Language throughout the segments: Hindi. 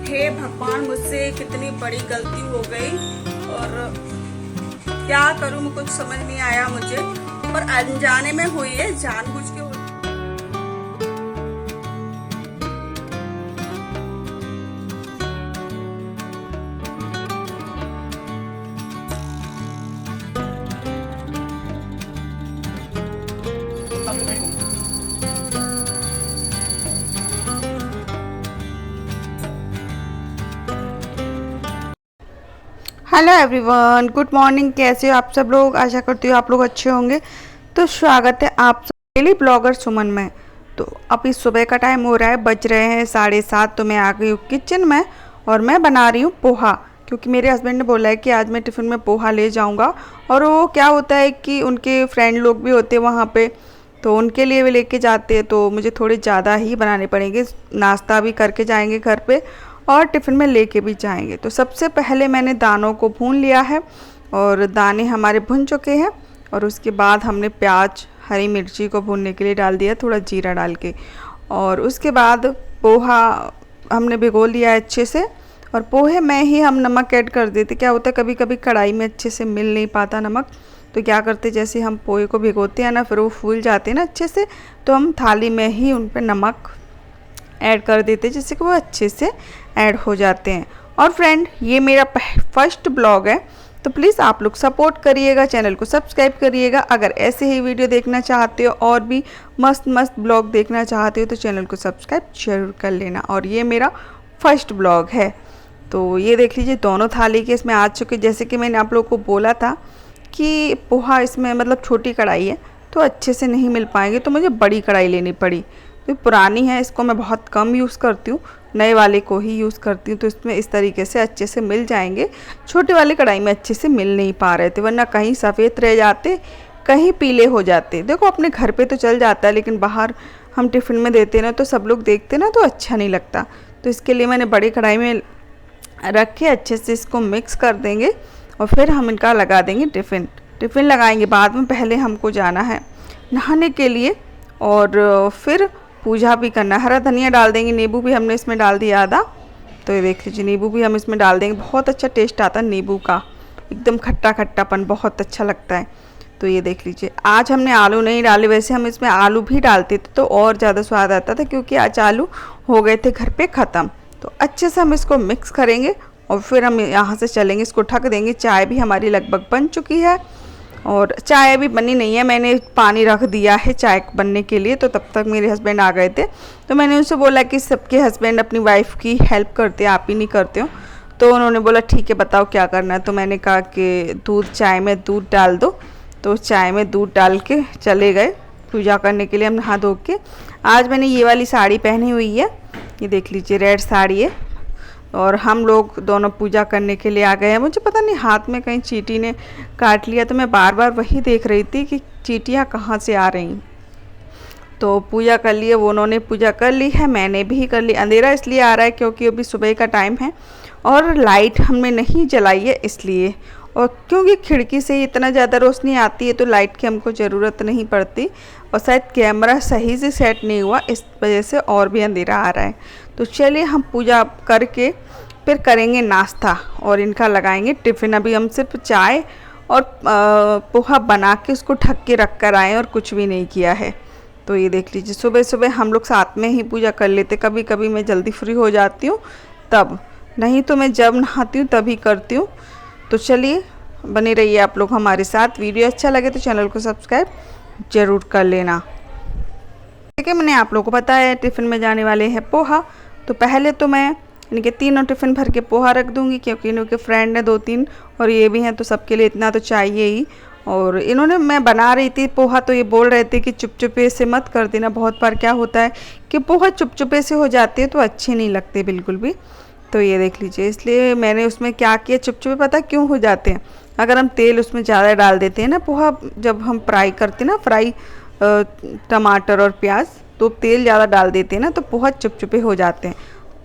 हे भगवान, मुझसे कितनी बड़ी गलती हो गई और क्या करूं मैं, कुछ समझ नहीं आया मुझे। और अनजाने में हुई है, जानबूझ के हुई। Hello everyone, good morning. कैसे हो आप सब लोग? आशा करती हूँ आप लोग अच्छे होंगे। तो स्वागत है आप सब डेली ब्लॉगर सुमन में। तो अभी सुबह का टाइम हो रहा है, बज रहे हैं 7:30। तो मैं आ गई हूँ किचन में और मैं बना रही हूँ पोहा, क्योंकि मेरे हस्बैंड ने बोला है कि आज मैं टिफ़िन में पोहा ले जाऊँगा। और वो क्या होता है कि उनके फ्रेंड लोग भी होते हैं वहाँ पे, तो उनके लिए भी लेके जाते हैं, तो मुझे थोड़े ज़्यादा ही बनाने पड़ेंगे। नाश्ता भी करके जाएंगे घर पे और टिफ़िन में लेके भी जाएंगे। तो सबसे पहले मैंने दानों को भून लिया है और दाने हमारे भुन चुके हैं। और उसके बाद हमने प्याज हरी मिर्ची को भूनने के लिए डाल दिया, थोड़ा जीरा डाल के। और उसके बाद पोहा हमने भिगो लिया है अच्छे से। और पोहे में ही हम नमक ऐड कर देते। क्या होता है कभी कभी कढ़ाई में अच्छे से मिल नहीं पाता नमक, तो क्या करते जैसे हम पोहे को भिगोते हैं ना, फिर वो फूल जाते हैं ना अच्छे से, तो हम थाली में ही उन पर नमक ऐड कर देते हैं, जिससे कि वो अच्छे से ऐड हो जाते हैं। और फ्रेंड, ये मेरा फर्स्ट ब्लॉग है, तो प्लीज़ आप लोग सपोर्ट करिएगा, चैनल को सब्सक्राइब करिएगा। अगर ऐसे ही वीडियो देखना चाहते हो और भी मस्त मस्त ब्लॉग देखना चाहते हो तो चैनल को सब्सक्राइब जरूर कर लेना। और ये मेरा फर्स्ट ब्लॉग है। तो ये देख लीजिए, दोनों थाली के इसमें आ चुके। जैसे कि मैंने आप लोगों को बोला था कि पोहा इसमें मतलब छोटी कढ़ाई है तो अच्छे से नहीं मिल पाएंगे, तो मुझे बड़ी कढ़ाई लेनी पड़ी। तो पुरानी है, इसको मैं बहुत कम यूज़ करती हूँ, नए वाले को ही यूज़ करती हूँ। तो इसमें इस तरीके से अच्छे से मिल जाएंगे। छोटे वाले कढ़ाई में अच्छे से मिल नहीं पा रहे थे, वरना कहीं सफ़ेद रह जाते, कहीं पीले हो जाते। देखो अपने घर पे तो चल जाता है, लेकिन बाहर हम टिफ़िन में देते ना, तो सब लोग देखते ना, तो अच्छा नहीं लगता। तो इसके लिए मैंने बड़ी कढ़ाई में रख के अच्छे से इसको मिक्स कर देंगे और फिर हम इनका लगा देंगे टिफ़िन लगाएंगे बाद में। पहले हमको जाना है नहाने के लिए और फिर पूजा भी करना। हरा धनिया डाल देंगे, नींबू भी हमने इसमें डाल दिया आधा। तो ये देख लीजिए, नींबू भी हम इसमें डाल देंगे। बहुत अच्छा टेस्ट आता है नींबू का, एकदम खट्टा खट्टापन बहुत अच्छा लगता है। तो ये देख लीजिए, आज हमने आलू नहीं डाले, वैसे हम इसमें आलू भी डालते थे तो और ज़्यादा स्वाद आता था, क्योंकि आज आलू हो गए थे घर पे ख़त्म। तो अच्छे से हम इसको मिक्स करेंगे और फिर हम यहाँ से चलेंगे, इसको ढक देंगे। चाय भी हमारी लगभग बन चुकी है और चाय अभी बनी नहीं है, मैंने पानी रख दिया है चाय बनने के लिए। तो तब तक मेरे हस्बैंड आ गए थे, तो मैंने उनसे बोला कि सबके हस्बैंड अपनी वाइफ की हेल्प करते हैं, आप ही नहीं करते हो। तो उन्होंने बोला ठीक है बताओ क्या करना है। तो मैंने कहा कि चाय में दूध डाल दो। तो चाय में दूध डाल के चले गए पूजा करने के लिए। हम नहा धो के, आज मैंने ये वाली साड़ी पहनी हुई है, ये देख लीजिए रेड साड़ी है। और हम लोग दोनों पूजा करने के लिए आ गए हैं। मुझे पता नहीं हाथ में कहीं चींटी ने काट लिया, तो मैं बार बार वही देख रही थी कि चींटियाँ कहाँ से आ रही। तो पूजा कर लिए, वो उन्होंने पूजा कर ली है, मैंने भी कर ली। अंधेरा इसलिए आ रहा है क्योंकि अभी सुबह का टाइम है और लाइट हमने नहीं जलाई है इसलिए। और क्योंकि खिड़की से इतना ज़्यादा रोशनी आती है तो लाइट की हमको ज़रूरत नहीं पड़ती। और शायद कैमरा सही से सेट नहीं हुआ, इस वजह से और भी अंधेरा आ रहा है। तो चलिए हम पूजा करके फिर करेंगे नाश्ता और इनका लगाएंगे टिफ़िन। अभी हम सिर्फ चाय और पोहा बना के उसको ढक के रख कर आए और कुछ भी नहीं किया है। तो ये देख लीजिए, सुबह सुबह हम लोग साथ में ही पूजा कर लेते। कभी कभी मैं जल्दी फ्री हो जाती हूँ तब, नहीं तो मैं जब नहाती हूँ तभी करती हूँ। तो चलिए बने रहिए आप लोग हमारे साथ। वीडियो अच्छा लगे तो चैनल को सब्सक्राइब ज़रूर कर लेना। ठीक है, मैंने आप लोगों को बताया टिफ़िन में जाने वाले हैं पोहा। तो पहले तो मैं इनके तीनों टिफ़िन भर के पोहा रख दूँगी, क्योंकि इनके फ्रेंड है 2-3 और ये भी हैं, तो सबके लिए इतना तो चाहिए ही। और इन्होंने, मैं बना रही थी पोहा तो ये बोल रहे थे कि चुपचुपे से मत कर देना। बहुत बार क्या होता है कि पोहा चुपचुपे से हो जाते हैं तो अच्छे नहीं लगते बिल्कुल भी। तो ये देख लीजिए, इसलिए मैंने उसमें क्या किया, चुपचुपे पता क्यों हो जाते हैं, अगर हम तेल उसमें ज़्यादा डाल देते हैं ना, पोहा जब हम फ्राई करते हैं ना, फ्राई टमाटर और प्याज, तो तेल ज़्यादा डाल देते हैं ना तो पोहा चुपचुपे हो जाते हैं।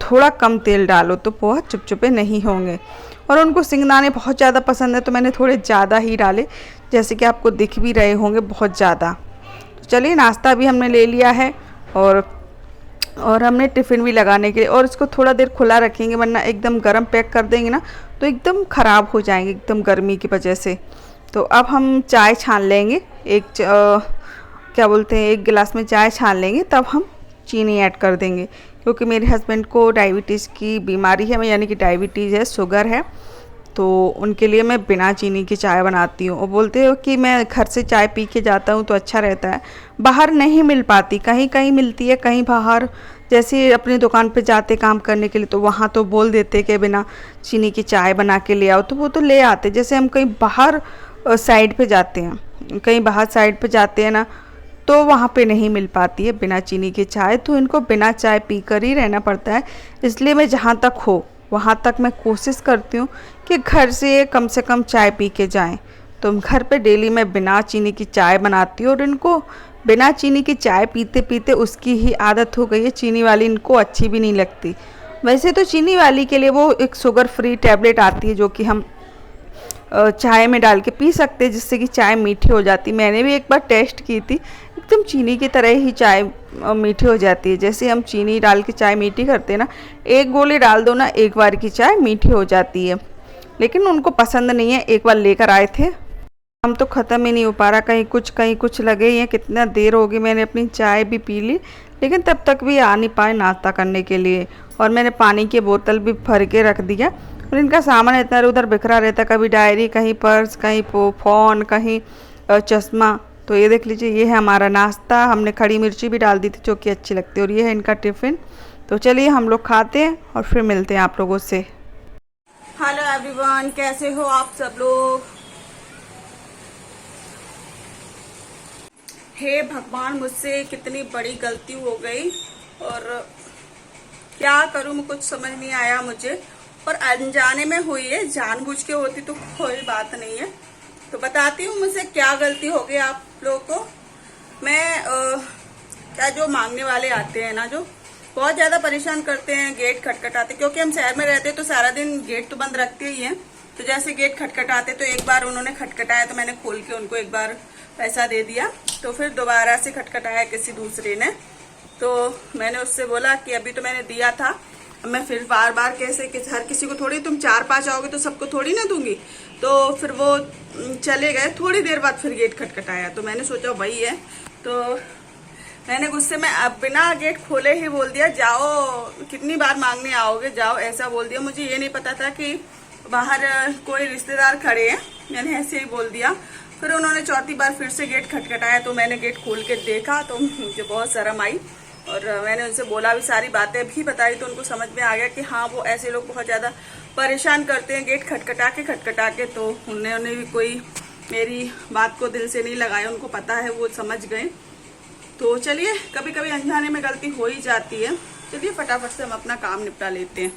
थोड़ा कम तेल डालो तो पोहा चुपचुपे नहीं होंगे। और उनको सिंगदाने बहुत ज़्यादा पसंद है तो मैंने थोड़े ज़्यादा ही डाले, जैसे कि आपको दिख भी रहे होंगे बहुत ज़्यादा। तो चलिए नाश्ता भी हमने ले लिया है और और हमने टिफ़िन भी लगाने के लिए, और इसको थोड़ा देर खुला रखेंगे वरना एकदम गर्म पैक कर देंगे ना तो एकदम ख़राब हो जाएंगे एकदम गर्मी की वजह से। तो अब हम चाय छान लेंगे, क्या बोलते हैं, एक गिलास में चाय छान लेंगे, तब हम चीनी ऐड कर देंगे क्योंकि मेरे हस्बैंड को डायबिटीज़ की बीमारी है, यानी कि डायबिटीज़ है, शुगर है, तो उनके लिए मैं बिना चीनी की चाय बनाती हूँ। और बोलते हो कि मैं घर से चाय पी के जाता हूँ तो अच्छा रहता है, बाहर नहीं मिल पाती, कहीं कहीं मिलती है, कहीं बाहर जैसे अपनी दुकान पे जाते काम करने के लिए तो वहाँ तो बोल देते कि बिना चीनी की चाय बना के ले आओ, तो वो तो ले आते। जैसे हम कहीं बाहर साइड पे जाते हैं, कहीं बाहर साइड पे जाते हैं ना, तो वहाँ पे नहीं मिल पाती है बिना चीनी की चाय, तो इनको बिना चाय पी कर ही रहना पड़ता है। इसलिए मैं जहाँ तक हो वहाँ तक मैं कोशिश करती हूँ कि घर से कम चाय पी के जाएं। तो घर पे डेली मैं बिना चीनी की चाय बनाती हूँ और इनको बिना चीनी की चाय पीते पीते उसकी ही आदत हो गई है। चीनी वाली इनको अच्छी भी नहीं लगती। वैसे तो चीनी वाली के लिए वो एक शुगर फ्री टैबलेट आती है जो कि हम चाय में डाल के पी सकते हैं, जिससे कि चाय मीठी हो जाती। मैंने भी एक बार टेस्ट की थी, एकदम चीनी की तरह ही चाय मीठी हो जाती है। जैसे हम चीनी डाल के चाय मीठी करते हैं ना, एक गोली डाल दो ना, एक बार की चाय मीठी हो जाती है। लेकिन उनको पसंद नहीं है, एक बार लेकर आए थे, हम तो ख़त्म ही नहीं हो पा रहा, कहीं कुछ लगे ही हैं। कितना देर हो गई, मैंने अपनी चाय भी पी ली लेकिन तब तक भी आ नहीं पाए नाश्ता करने के लिए। और मैंने पानी की बोतल भी भर के रख दिया और इनका सामान इतना उधर बिखरा रहता, कभी डायरी, कहीं पर्स, कहीं फ़ोन, कहीं चश्मा। तो ये देख लीजिए, ये है हमारा नाश्ता। हमने खड़ी मिर्ची भी डाल दी थी जो कि अच्छी लगती है, और ये है इनका टिफ़िन। तो चलिए हम लोग खाते हैं और फिर मिलते हैं आप लोगों से। हेलो एवरीवन, कैसे हो आप सब लोग। हे भगवान, मुझसे कितनी बड़ी गलती हो गई और क्या करूं, मैं कुछ समझ नहीं आया मुझे। और अनजाने में हुई है, जानबूझ के होती तो कोई बात नहीं है। तो बताती हूँ मुझसे क्या गलती हो गई आप लोगों को। मैं क्या, जो मांगने वाले आते हैं ना, जो बहुत ज्यादा परेशान करते हैं, गेट खटखटाते, क्योंकि हम शहर में रहते हैं तो सारा दिन गेट तो बंद रखते ही हैं। तो जैसे गेट खटखटाते, तो एक बार उन्होंने खटखटाया तो मैंने खोल के उनको एक बार पैसा दे दिया, तो फिर दोबारा से खटखटाया किसी दूसरे ने, तो मैंने उससे बोला कि अभी तो मैंने दिया था, अब मैं फिर बार बार कैसे हर किसी को थोड़ी, तुम 4-5 आओगे तो सबको थोड़ी ना दूंगी। तो फिर वो चले गए, थोड़ी देर बाद फिर गेट खटखटाया, तो मैंने सोचा वही है, तो मैंने गुस्से में अब बिना गेट खोले ही बोल दिया, जाओ, कितनी बार मांगने आओगे, जाओ, ऐसा बोल दिया। मुझे ये नहीं पता था कि बाहर कोई रिश्तेदार खड़े हैं, मैंने ऐसे ही बोल दिया। फिर उन्होंने चौथी बार फिर से गेट खटखटाया, तो मैंने गेट खोल के देखा तो मुझे बहुत शर्म आई और मैंने उनसे बोला भी, सारी बातें भी बताई, तो उनको समझ में आ गया कि हाँ, वो ऐसे लोग बहुत ज़्यादा परेशान करते हैं गेट खटखटा के। तो उन्होंने भी कोई मेरी बात को दिल से नहीं लगाया, उनको पता है, वो समझ गए। तो चलिए, कभी कभी अनजाने में गलती हो ही जाती है। चलिए फटाफट से हम अपना काम निपटा लेते हैं।